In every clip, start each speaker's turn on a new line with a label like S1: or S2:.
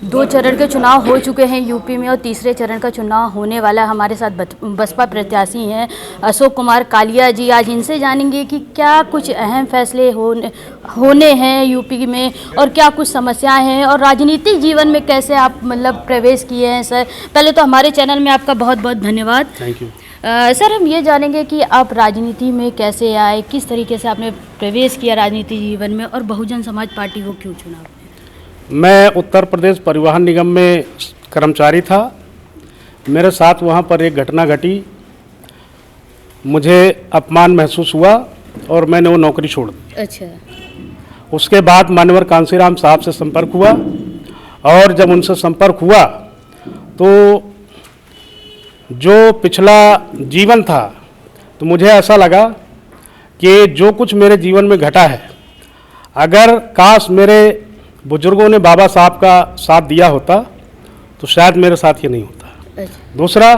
S1: दो चरण के चुनाव हो चुके हैं यूपी में और तीसरे चरण का चुनाव होने वाला है। हमारे साथ बसपा प्रत्याशी हैं अशोक कुमार कालिया जी। आज इनसे जानेंगे कि क्या कुछ अहम फैसले होने हैं यूपी में और क्या कुछ समस्याएं हैं और राजनीतिक जीवन में कैसे आप मतलब प्रवेश किए हैं। सर पहले तो हमारे चैनल में आपका बहुत बहुत धन्यवाद।
S2: Thank you.
S1: सर हम ये जानेंगे कि आप राजनीति में कैसे आए, किस तरीके से आपने प्रवेश किया राजनीतिक जीवन में और बहुजन समाज पार्टी को क्यों चुना?
S2: मैं उत्तर प्रदेश परिवहन निगम में कर्मचारी था। मेरे साथ वहाँ पर एक घटना घटी, मुझे अपमान महसूस हुआ और मैंने वो नौकरी छोड़ दी।
S1: अच्छा।
S2: उसके बाद मानवर कांसीराम साहब से संपर्क हुआ और जब उनसे संपर्क हुआ तो जो पिछला जीवन था तो मुझे ऐसा लगा कि जो कुछ मेरे जीवन में घटा है, अगर काश मेरे बुजुर्गों ने बाबा साहब का साथ दिया होता तो शायद मेरे साथ ये नहीं होता। दूसरा,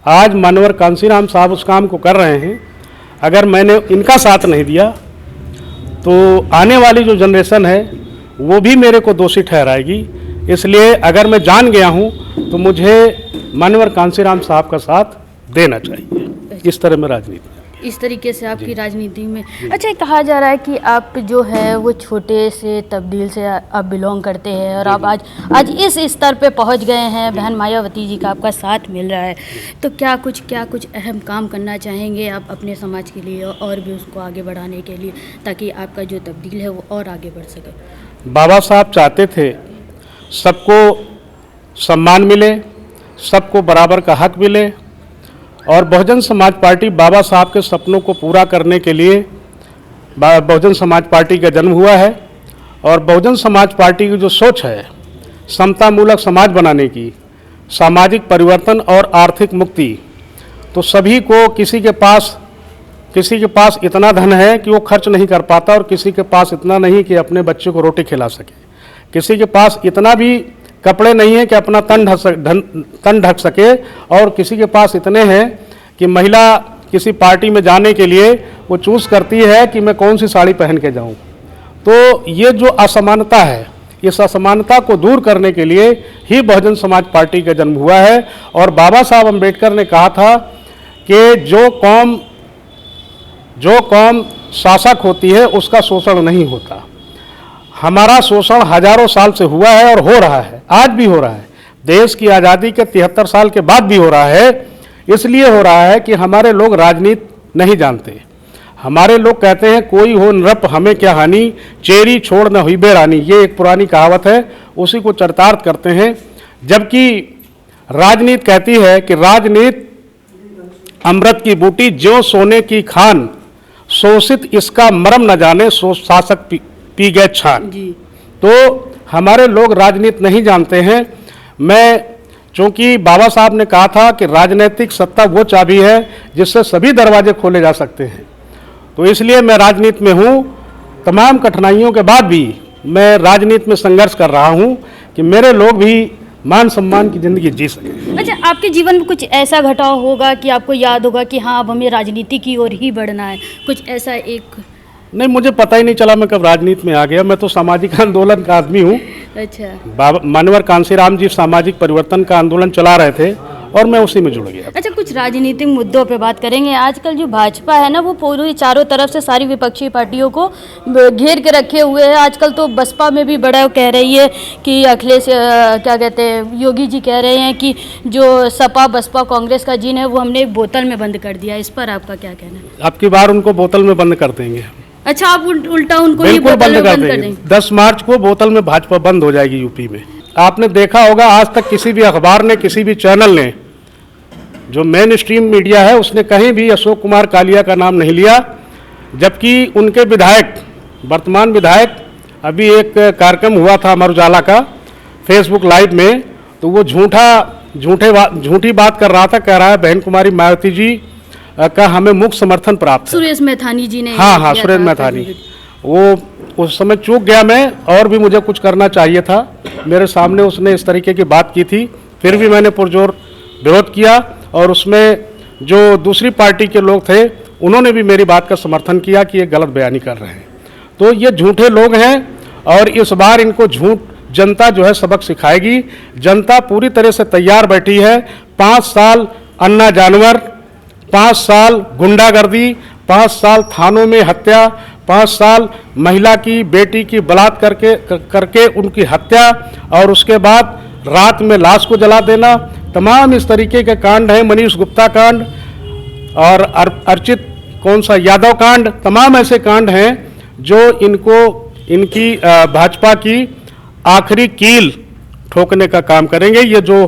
S2: आज मानवर कांसीराम साहब उस काम को कर रहे हैं, अगर मैंने इनका साथ नहीं दिया तो आने वाली जो जनरेशन है वो भी मेरे को दोषी ठहराएगी। इसलिए अगर मैं जान गया हूँ तो मुझे मानवर कांसीराम साहब का साथ देना चाहिए। इस तरह में राजनीति,
S1: इस तरीके से आपकी राजनीति में। अच्छा, कहा जा रहा है कि आप जो है वो छोटे से तब्दील से आप बिलोंग करते हैं और आप आज इस स्तर पे पहुंच गए हैं। बहन मायावती जी का आपका साथ मिल रहा है, तो क्या कुछ अहम काम करना चाहेंगे आप अपने समाज के लिए और भी उसको आगे बढ़ाने के लिए, ताकि आपका जो तब्दील है वो और आगे बढ़ सके?
S2: बाबा साहब चाहते थे सबको सम्मान मिले, सबको बराबर का हक मिले और बहुजन समाज पार्टी बाबा साहब के सपनों को पूरा करने के लिए बहुजन समाज पार्टी का जन्म हुआ है। और बहुजन समाज पार्टी की जो सोच है समतामूलक समाज बनाने की, सामाजिक परिवर्तन और आर्थिक मुक्ति, तो सभी को किसी के पास इतना धन है कि वो खर्च नहीं कर पाता और किसी के पास इतना नहीं कि अपने बच्चे को रोटी खिला सके, किसी के पास इतना भी कपड़े नहीं है कि अपना तन ढक सके और किसी के पास इतने हैं कि महिला किसी पार्टी में जाने के लिए वो चूज़ करती है कि मैं कौन सी साड़ी पहन के जाऊं। तो ये जो असमानता है, इस असमानता को दूर करने के लिए ही बहुजन समाज पार्टी का जन्म हुआ है। और बाबा साहब अम्बेडकर ने कहा था कि जो कौम शासक होती है उसका शोषण नहीं होता। हमारा शोषण हजारों साल से हुआ है और हो रहा है, आज भी हो रहा है। देश की आज़ादी के 73 साल के बाद भी हो रहा है। इसलिए हो रहा है कि हमारे लोग राजनीति नहीं जानते। हमारे लोग कहते हैं कोई हो नृप हमें क्या हानि, चेरी छोड़ न हुई बेरानी। ये एक पुरानी कहावत है, उसी को चरितार्थ करते हैं। जबकि राजनीति कहती है कि राजनीति अमृत की बूटी ज्यों सोने की खान, शोषित इसका मरम न जाने शासक पी गए छान। तो हमारे लोग राजनीति नहीं जानते हैं। चूंकि बाबा साहब ने कहा था कि राजनीतिक सत्ता वो चाबी है जिससे सभी दरवाजे खोले जा सकते हैं, तो इसलिए मैं राजनीति में हूँ। तमाम कठिनाइयों के बाद भी मैं राजनीति में संघर्ष कर रहा हूँ कि मेरे लोग भी मान सम्मान की ज़िंदगी जी सकें।
S1: अच्छा, आपके जीवन में कुछ ऐसा घटा होगा कि आपको याद होगा कि हाँ अब हमें राजनीति की ओर ही बढ़ना है, कुछ ऐसा? एक
S2: नहीं, मुझे पता ही नहीं चला मैं कब राजनीति में आ गया। मैं तो सामाजिक आंदोलन का आदमी हूँ।
S1: अच्छा।
S2: मानवर कांसीराम जी सामाजिक परिवर्तन का आंदोलन चला रहे थे और मैं उसी में जुड़ गया।
S1: अच्छा, कुछ राजनीतिक मुद्दों पे बात करेंगे। आजकल जो भाजपा है ना वो पूरी चारों तरफ से सारी विपक्षी पार्टियों को घेर के रखे हुए है। आजकल तो बसपा में भी बड़ा कह रही है कि अखिलेश क्या कहते हैं, योगी जी कह रहे हैं कि जो सपा बसपा कांग्रेस का जीन है वो हमने एक बोतल में बंद कर दिया। इस पर आपका क्या कहना है?
S2: अब की बार उनको बोतल में बंद कर देंगे।
S1: अच्छा, आप उल्टा उनको ये
S2: बिल्कुल
S1: बोतल में
S2: बंद कर देंगे। 10 मार्च को बोतल में भाजपा बंद हो जाएगी यूपी में। आपने देखा होगा आज तक किसी भी अखबार ने, किसी भी चैनल ने, जो मेन स्ट्रीम मीडिया है उसने कहीं भी अशोक कुमार कालिया का नाम नहीं लिया। जबकि उनके विधायक, वर्तमान विधायक, अभी एक कार्यक्रम हुआ था अमर उजाला का फेसबुक लाइव में, तो वो झूठी बात कर रहा था। कह रहा है बहन कुमारी मायावती जी का हमें मुख्य समर्थन प्राप्त है।
S1: सुरेश मैथानी जी ने।
S2: हाँ, सुरेश मैथानी। वो उस समय चूक गया मैं, और भी मुझे कुछ करना चाहिए था। मेरे सामने उसने इस तरीके की बात की थी, फिर भी मैंने पुरजोर विरोध किया और उसमें जो दूसरी पार्टी के लोग थे उन्होंने भी मेरी बात का समर्थन किया कि ये गलत बयानी कर रहे हैं। तो ये झूठे लोग हैं और इस बार इनको जनता जो है सबक सिखाएगी। जनता पूरी तरह से तैयार बैठी है। 5 साल अन्ना जानवर, 5 साल गुंडागर्दी, 5 साल थानों में हत्या, 5 साल महिला की बेटी की बलात्कार करके उनकी हत्या और उसके बाद रात में लाश को जला देना, तमाम इस तरीके के कांड हैं। मनीष गुप्ता कांड और अर्चित यादव कांड, तमाम ऐसे कांड हैं जो इनकी भाजपा की आखिरी कील ठोकने का काम करेंगे। ये जो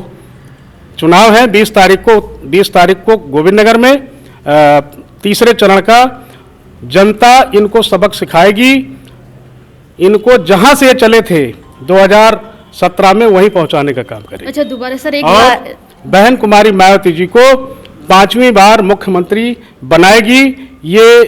S2: चुनाव है 20 तारीख को गोविंदनगर में तीसरे चरण का, जनता इनको सबक सिखाएगी। इनको जहां से ये चले थे 2017 में वहीं पहुंचाने का काम करेंगे।
S1: अच्छा, दोबारा सर एक
S2: और बहन कुमारी मायावती जी को 5वीं बार मुख्यमंत्री बनाएगी। ये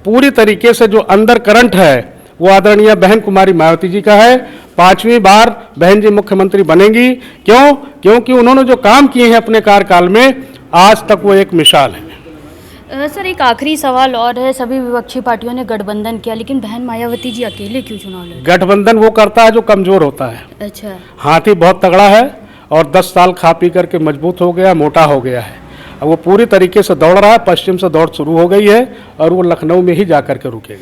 S2: पूरी तरीके से जो अंदर करंट है वो आदरणीय बहन कुमारी मायावती जी का है। 5वीं बार बहन जी मुख्यमंत्री बनेंगी। क्यों? क्योंकि उन्होंने जो काम किए हैं अपने कार्यकाल में, आज तक वो एक मिसाल है।
S1: सर एक आखिरी सवाल और है, सभी विपक्षी पार्टियों ने गठबंधन किया, लेकिन बहन मायावती जी अकेले क्यों चुनाव लड़े?
S2: गठबंधन वो करता है जो कमजोर होता है।
S1: अच्छा,
S2: हाथी बहुत तगड़ा है और 10 साल खा पी करके मजबूत हो गया, मोटा हो गया है। अब वो पूरी तरीके से दौड़ रहा है, पश्चिम से दौड़ शुरू हो गई है और वो लखनऊ में ही जा करके रुकेगा।